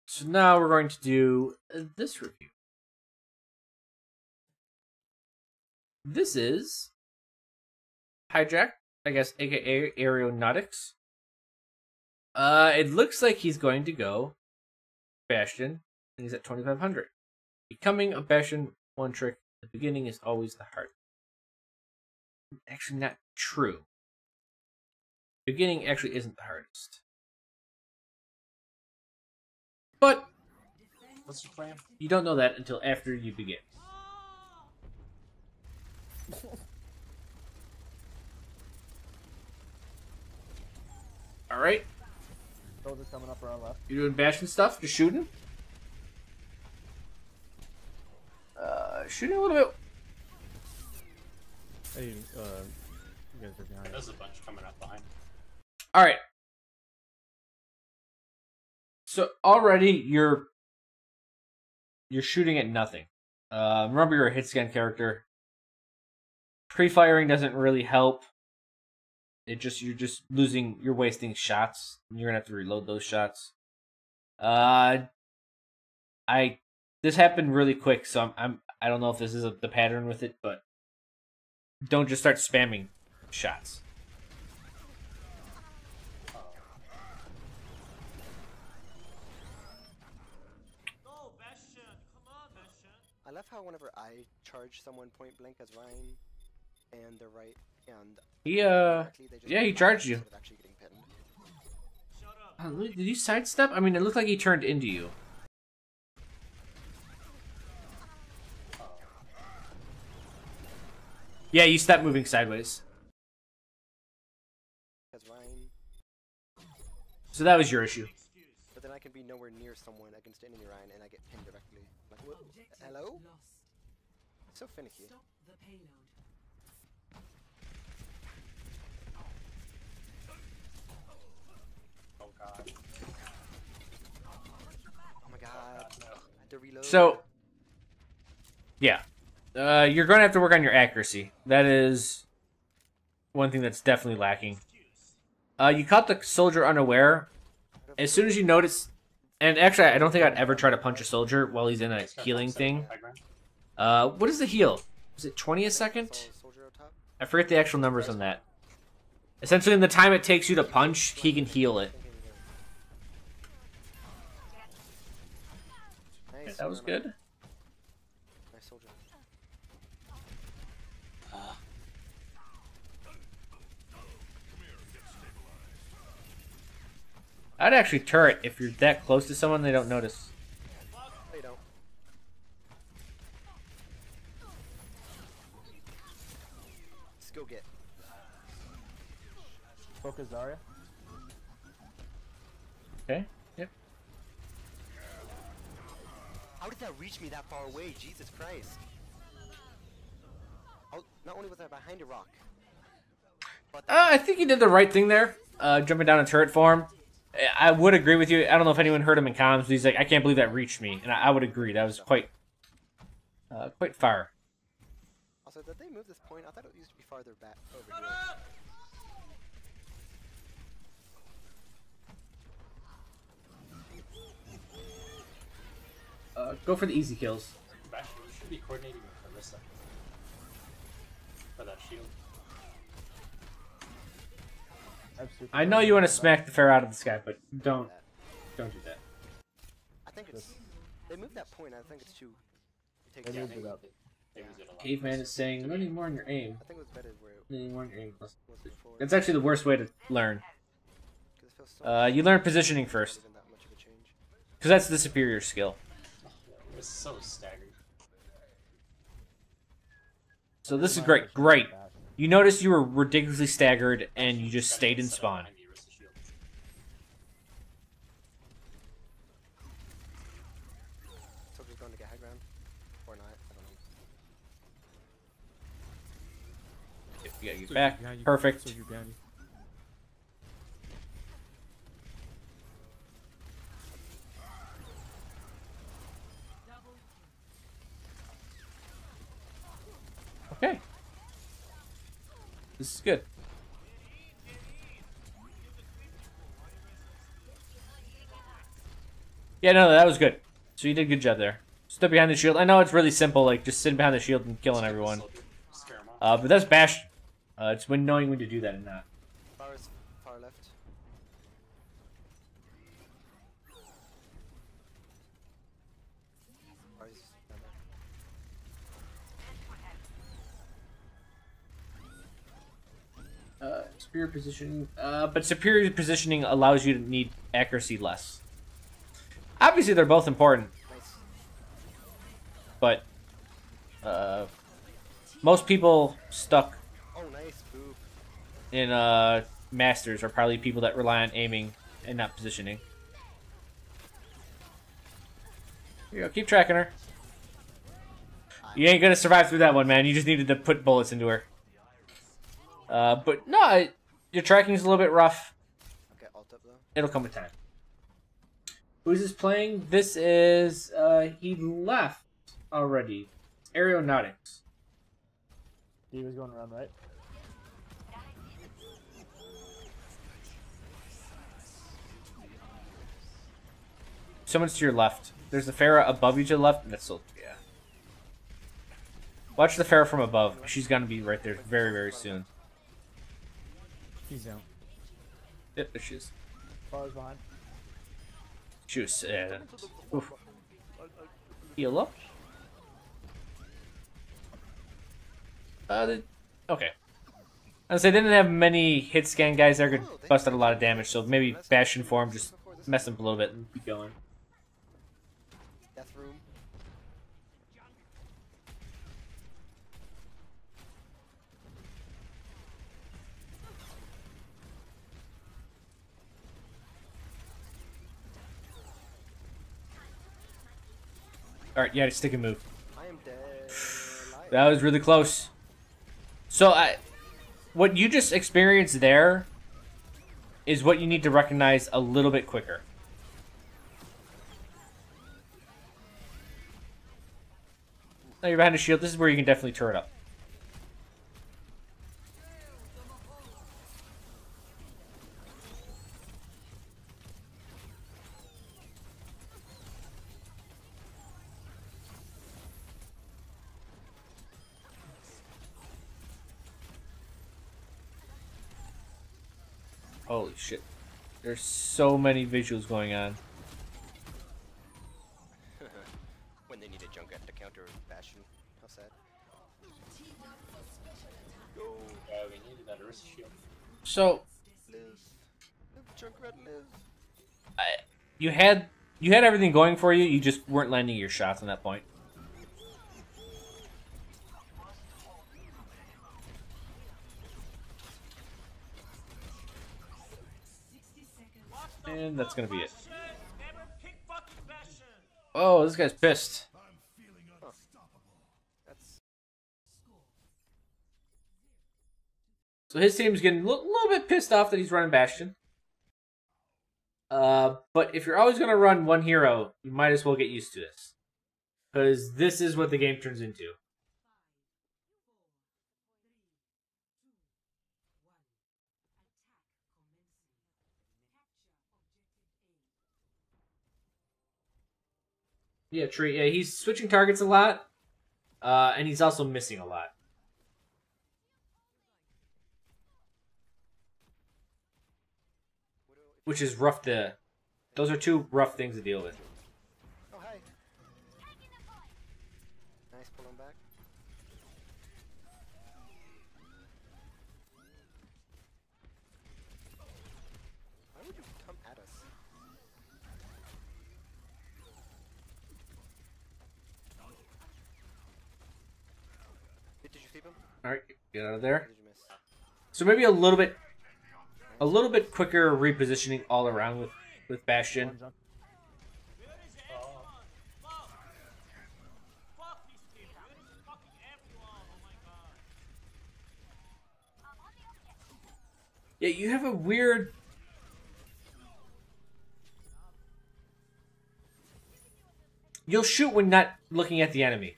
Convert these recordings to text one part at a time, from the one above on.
So now we're going to do this review. This is Hijack, I guess, aka AeroNautikks. It looks like he's going to go Bastion, and he's at 2500. Becoming a Bastion one trick at the beginning is always the hardest. Actually, not true. Beginning actually isn't the hardest. But what's your plan? You don't know that until after you begin. Alright. Soldiers coming up around left. You're doing Bastion stuff? Just shooting? Shooting a little bit. Hey, you guys are behind. There's a bunch coming up behind. Alright. So already you're shooting at nothing. Remember you're a hit scan character. Pre-firing doesn't really help. You're just wasting shots. You're gonna have to reload those shots. This happened really quick, so I don't know if this is the pattern with it, but don't just start spamming shots. I love how whenever I charge someone point blank as Ryan, and they're right, and he charged you. Did you sidestep? I mean, it looked like he turned into you. Yeah, you stopped moving sideways. So that was your issue. But then I can be nowhere near someone against enemy Ryan, and I get pinned directly. Like, what? Hello? So finicky. Oh god. Oh my god. I had to reload. So, yeah. You're going to have to work on your accuracy. That is one thing that's definitely lacking. You caught the soldier unaware. As soon as you notice... And actually, I don't think I'd ever try to punch a soldier while he's in a healing thing. What is the heal? Is it 20 a second? I forget the actual numbers on that. Essentially, in the time it takes you to punch, he can heal it. Okay, that was good. I'd actually turret if you're that close to someone they don't notice. They don't. Let's go get. Focus Zarya. Okay. Yep. How did that reach me that far away? Jesus Christ. Not only was I behind a rock. But I think you did the right thing there. Jumping down a turret for him. I would agree with you. I don't know if anyone heard him in comms, but he's like, I can't believe that reached me. And I would agree. That was quite far. Also, did they move this point? I thought it used to be farther back over here. Go for the easy kills. Bastion, you should be coordinating with Carissa. For that shield. I know you want to smack the fair out of this guy, but don't do that. I think it's... They moved that point. I think it's too... They moved it up. Caveman is saying, learning more on your aim. I think it was better where it Learning more on your aim. was before. That's actually the worst way to learn. 'Cause it feels so You learn positioning first. isn't that much of a change. Because that's the superior skill. It was so staggered. So this is great. Great. You noticed you were ridiculously staggered, and you just stayed in spawn. Soldier's going to get high ground. Or not. I don't know. You gotta get back. Perfect. Okay. This is good. Yeah, no, that was good. So you did a good job there. Stood behind the shield. I know it's really simple, like just sitting behind the shield and killing everyone. Scare 'em off. But that's bash. It's when knowing when to do that and not. Far is far left. Far is down there. Superior positioning. But superior positioning allows you to need accuracy less. Obviously, they're both important, Nice. but most people stuck Oh, nice. Boop. in masters are probably people that rely on aiming and not positioning. Here you go, keep tracking her. You ain't gonna survive through that one, man. You just needed to put bullets into her. But no, your tracking's a little bit rough. Okay, alt up though. It'll come with time. Who's this playing? This is, he left already. AeroNautikks. He was going around, right? Someone's to your left. There's the Pharah above you to the left. That's so, yeah. Watch the Pharah from above. She's gonna be right there very, very soon. He's down. Yep, there she is. Far is behind. She was, oof. Heal up. Okay. As they didn't have many hit scan guys there, could bust out a lot of damage, so maybe Bastion form just mess them up a little bit and keep going. Death room. Alright, yeah, stick and move. I am dead. Alive. That was really close. So, what you just experienced there is what you need to recognize a little bit quicker. Now you're behind a shield. This is where you can definitely turret up. Holy shit. There's so many visuals going on. When they need a Junkrat to counter Bastion. How sad. Go. Yeah, we needed that wrist shield. So, Live. Live, Junkrat, live. you had everything going for you, you just weren't landing your shots on that point. And that's gonna be it. Oh, this guy's pissed. That's So his team's getting a little bit pissed off that he's running Bastion. But if you're always gonna run one hero, you might as well get used to this. Because this is what the game turns into. Yeah, Tree. Yeah, he's switching targets a lot, and he's also missing a lot, which is rough to. Those are two rough things to deal with. oh hi. Nice, pull him back. Why would you come at us? Did you sweep him? All right, get out of Or there. did you miss? So maybe a little bit quicker repositioning all around with Bastion. One junk. Yeah, you have a weird. You'll shoot when not looking at the enemy.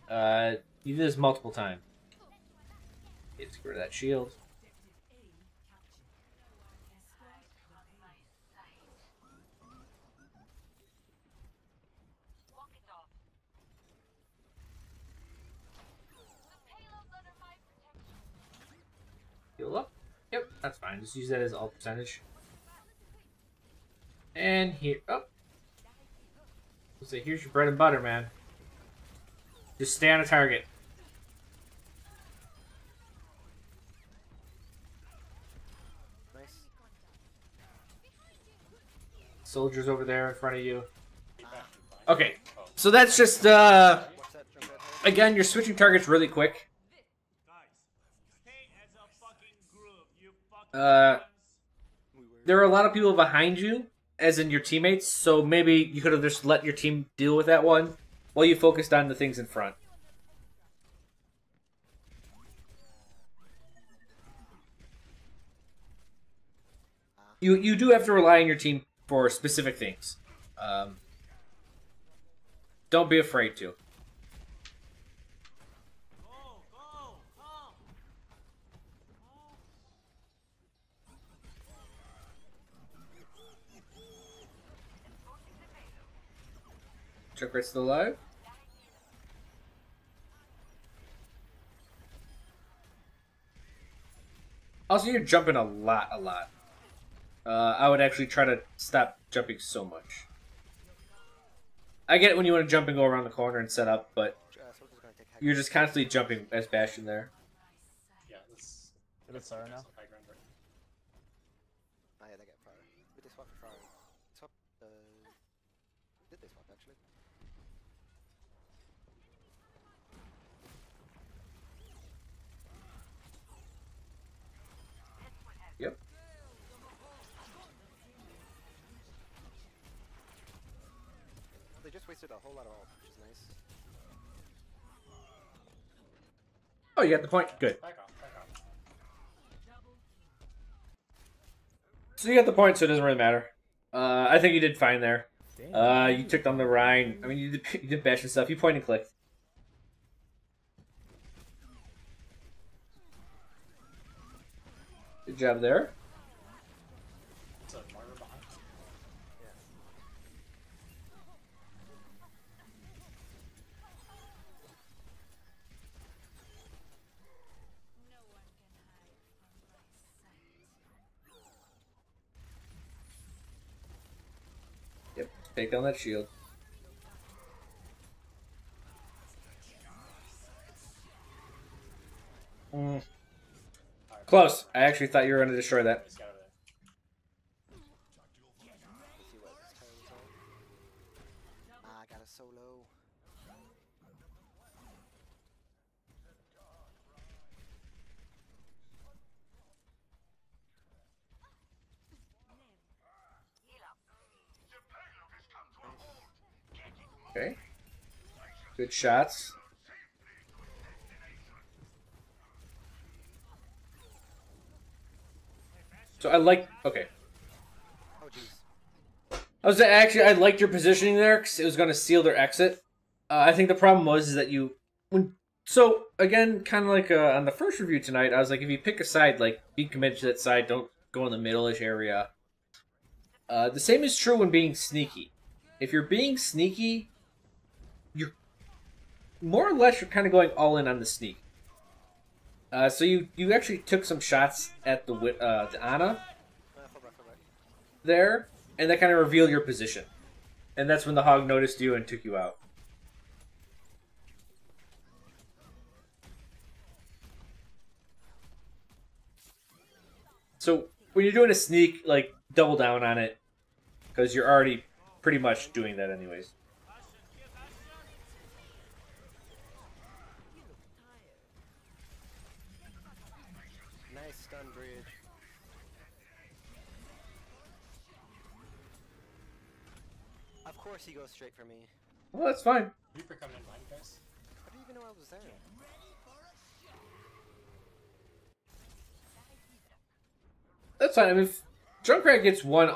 You did this multiple times. Let's get rid of that shield. fine. Just use that as all percentage. And here, oh. Let's say, here's your bread and butter, man. Just stay on a target. Nice. Soldiers over there in front of you. Keep back and flank. Okay, Oh. so that's just, What's that, Junkrat head? again, you're switching targets really quick. There are a lot of people behind you, as in your teammates, so maybe you could have just let your team deal with that one while you focused on the things in front. You do have to rely on your team for specific things. Don't be afraid to. Junkrat's still alive. Also, you're jumping a lot. I would actually try to stop jumping so much. I get it when you want to jump and go around the corner and set up, but Soldier's gonna take you're just constantly jumping as Bastion there. Yeah, let's. Is it Sarah now? Some high ground right. Oh yeah, they get fire. Did they swap for fire? Swap, did they swap actually? Yep. They just wasted a whole lot of ult, which is nice. Oh, you got the point? Good. Back off, back off. So you got the point, so it doesn't really matter. I think you did fine there. You took down the Rhine. I mean, you did Bastion stuff. You point and click. Good job there. It's a martyr behind. Yeah. Yep, take down that shield. Close. I actually thought you were going to destroy that. Let's get out of there. Let's see what his turns are. Ah, I got a solo. Okay. Good shots. So I like. Okay. Oh jeez. I liked your positioning there because it was going to seal their exit. I think the problem was is that so again, kind of like on the first review tonight, I was like, if you pick a side, like be committed to that side. Don't go in the middle-ish area. The same is true when being sneaky. If you're being sneaky, you're more or less you're kind of going all in on the sneak. So you actually took some shots at the Ana Full back. there, and that kind of revealed your position. And that's when the Hog noticed you and took you out. So when you're doing a sneak, like double down on it, because you're already pretty much doing that anyways. Nice stun bridge. Of course he goes straight for me. Well, that's fine. Reaper coming in behind you guys. I didn't even know I was there. That's fine. I mean, if Junkrat gets one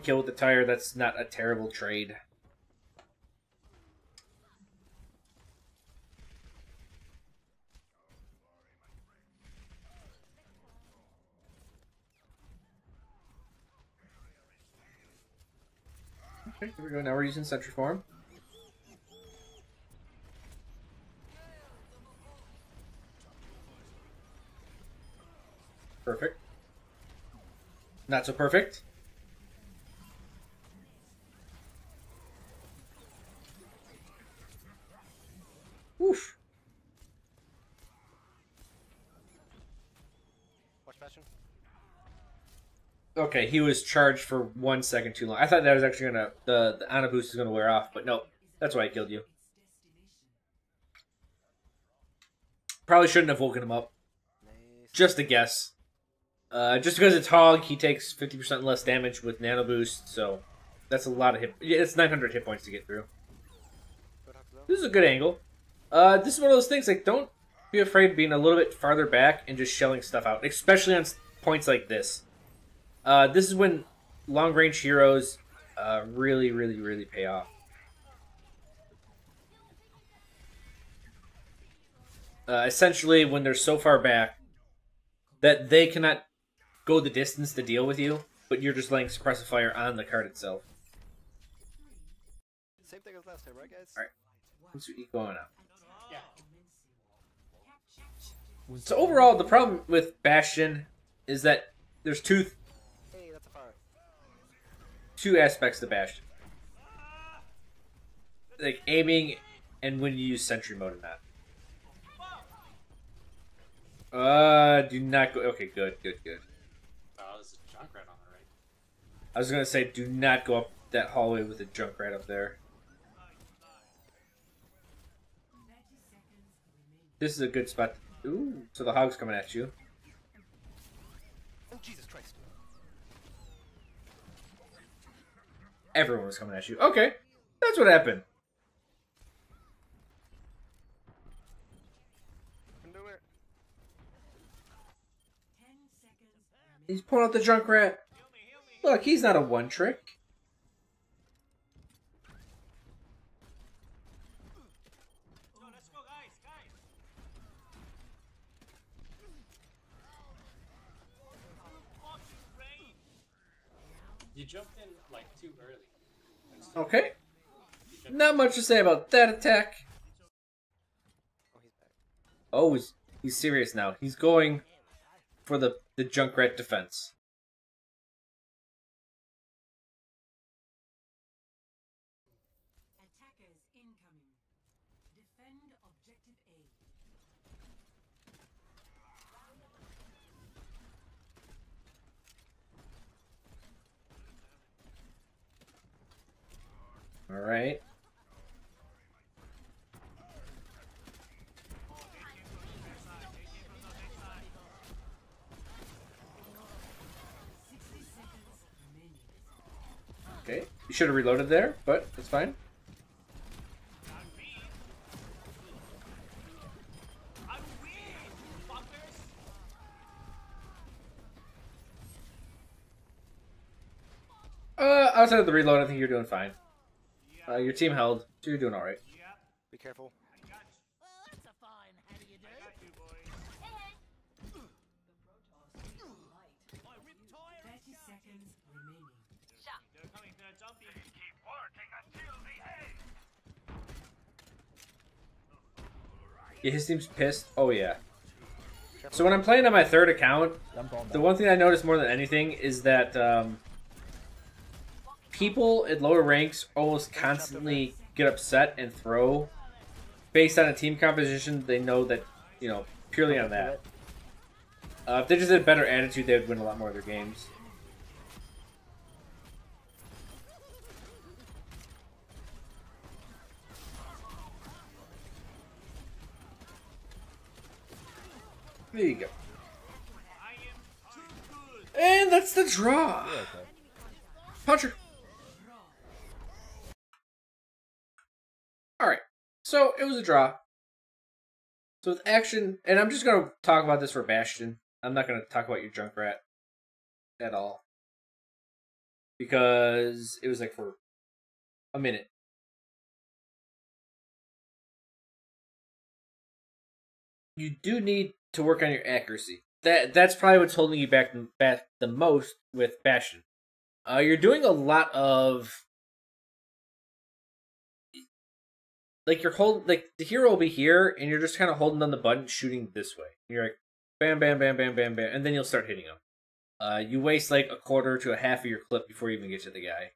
kill with the tire, that's not a terrible trade. Okay, here we go. Now we're using Sentry Form. Perfect. Not so perfect. Oof. Watch Bastion. Okay, he was charged for 1 second too long. I thought that was actually gonna the Ana boost is gonna wear off, but no, that's why I killed you. Probably shouldn't have woken him up. Nice. Just a guess. Just because it's Hog, he takes 50% less damage with Nano Boost, so that's a lot of hit. Yeah, it's 900 hit points to get through. This is a good angle. This is one of those things, like, don't be afraid of being a little bit farther back and just shelling stuff out, especially on points like this. This is when long-range heroes really pay off. Essentially, when they're so far back that they cannot go the distance to deal with you, but you're just letting suppressive fire on the card itself. Same thing as last time, right, guys? Alright, let's keep going now. Yeah. So overall, the problem with Bastion is that there's two Hey, that's a fire. aspects to Bastion. Like aiming and when you use Sentry mode in that. Do not go. Okay, good. Oh, there's a Junkrat on the right. I was gonna say, do not go up that hallway with a Junkrat up there. This is a good spot. Ooh, so the Hog's coming at you. Oh, Jesus Christ. Everyone was coming at you. Okay, that's what happened. Can do it. He's pulling out the Junkrat. Look, he's not a one-trick. You jumped in like too early. Okay. Not much to say about that attack. Oh, he's back. Oh, he's serious now. He's going for the Junkrat defense. Attackers incoming. Defend objective A. All right. Okay, you should have reloaded there, but it's fine. Outside of the reload, I think you're doing fine. Your team held, so you're doing all right. Be careful. Well, that's a fine. How do you do? 30 seconds remaining. Yeah, his team's pissed. Oh yeah. So when I'm playing on my third account, the one thing I notice more than anything is that people at lower ranks almost constantly get upset and throw based on a team composition. They know that, you know, purely on that. If they just had a better attitude, they would win a lot more of their games. There you go. And that's the draw. Puncher. Alright, so it was a draw. So with action, and I'm just going to talk about this for Bastion. I'm not going to talk about your Junkrat at all. Because it was like for a minute. You do need to work on your accuracy. That's probably what's holding you back the most with Bastion. You're doing a lot of like like the hero will be here and you're just kind of holding on the button shooting this way. And you're like bam bam bam bam bam bam and then you'll start hitting him. You waste like a quarter to a half of your clip before you even get to the guy.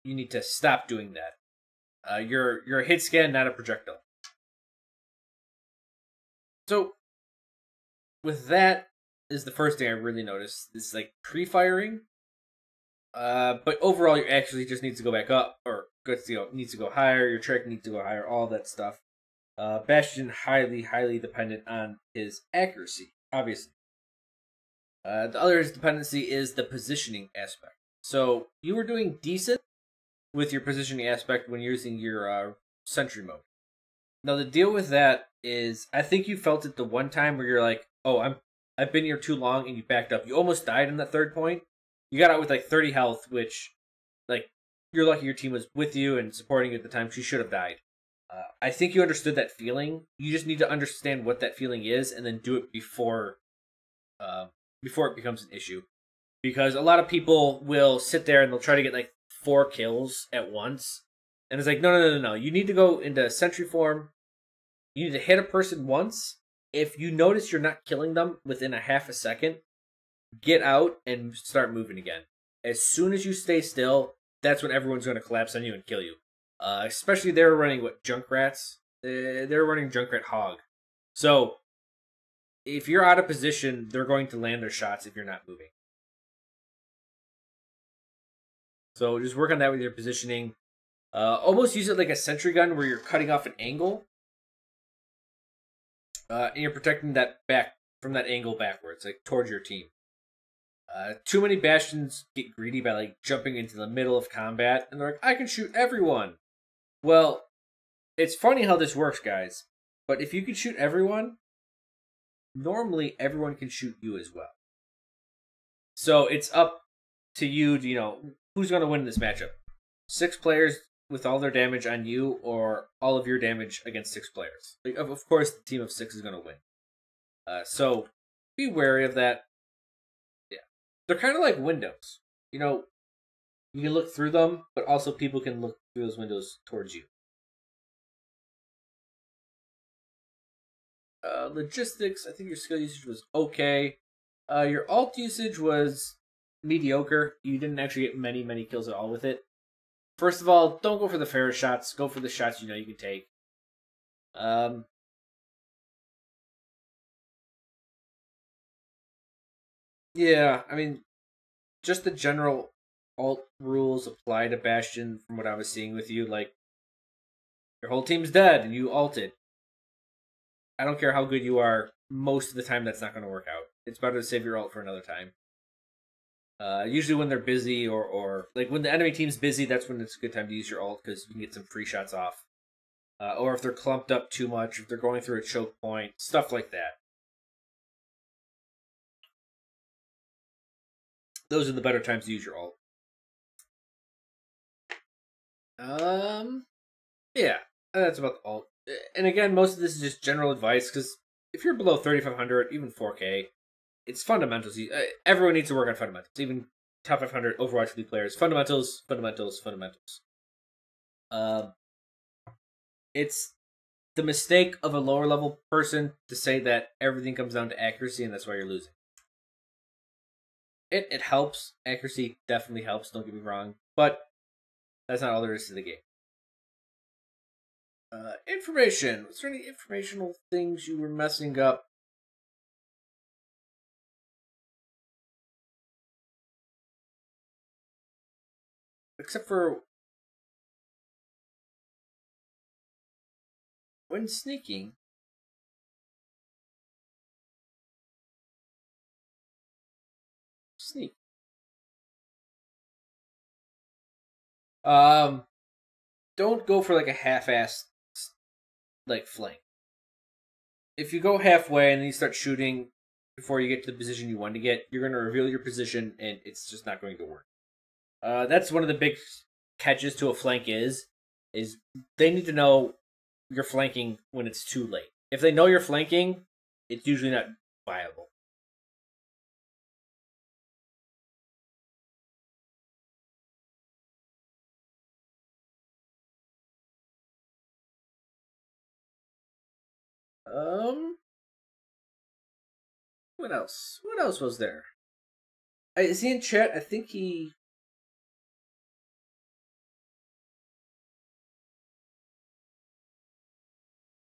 You need to stop doing that. You're a hit scan, not a projectile. So, with that is the first thing I really noticed. Is like pre-firing. But overall, you actually just needs to go back up, or needs to go higher. Your trick needs to go higher. All that stuff. Bastion highly dependent on his accuracy, obviously. The other dependency is the positioning aspect. So you were doing decent with your positioning aspect when using your sentry mode. Now the deal with that is, I think you felt it the one time where you're like, "Oh, I've been here too long," and you backed up. You almost died in that third point. You got out with like 30 health, which, like, you're lucky your team was with you and supporting you at the time. She should have died. I think you understood that feeling. You just need to understand what that feeling is, and then do it before it becomes an issue. Because a lot of people will sit there and they'll try to get like 4 kills at once, and it's like, no. You need to go into sentry form. You need to hit a person once. If you notice you're not killing them within a half a second, get out and start moving again. As soon as you stay still, that's when everyone's going to collapse on you and kill you. Especially they were running Junkrats. They were running Junkrat Hog. So if you're out of position, they're going to land their shots if you're not moving. So just work on that with your positioning. Almost use it like a sentry gun where you're cutting off an angle. And you're protecting that back from that angle backwards, like towards your team. Too many Bastions get greedy by like jumping into the middle of combat, and they're like, I can shoot everyone. Well, it's funny how this works, guys. But if you can shoot everyone, normally everyone can shoot you as well. So it's up to you to, who's going to win this matchup. 6 players with all their damage on you, or all of your damage against 6 players. Like, of course, the team of 6 is going to win. So be wary of that. Yeah, they're kind of like windows. You can look through them, but also people can look through those windows towards you. Logistics, I think your skill usage was okay. Your alt usage was mediocre. You didn't actually get many kills at all with it. First of all, don't go for the fair shots. Go for the shots you can take. Yeah, I mean, just the general alt rules apply to Bastion from what I was seeing with you. Like, your whole team's dead and you alted. I don't care how good you are, most of the time that's not going to work out. It's better to save your ult for another time. Usually when they're busy, or like when the enemy team's busy, that's when it's a good time to use your ult, because you can get some free shots off. Or if they're clumped up too much, if they're going through a choke point, stuff like that. Those are the better times to use your ult. Yeah, that's about the ult. And again, most of this is just general advice, because if you're below 3,500, even 4K, it's fundamentals. Everyone needs to work on fundamentals. Even top 500 Overwatch League players. Fundamentals. It's the mistake of a lower level person to say that everything comes down to accuracy and that's why you're losing. It helps. Accuracy definitely helps, don't get me wrong. But that's not all there is to the game. Information. Was there any informational things you were messing up? Except for when sneaking. Sneak. Don't go for like a half-assed like flank. If you go halfway and then you start shooting before you get to the position you want to get, you're going to reveal your position and it's just not going to work. That's one of the big catches to a flank is they need to know you're flanking when it's too late. If they know you're flanking, it's usually not viable. What else? What else was there? I see in chat. I think he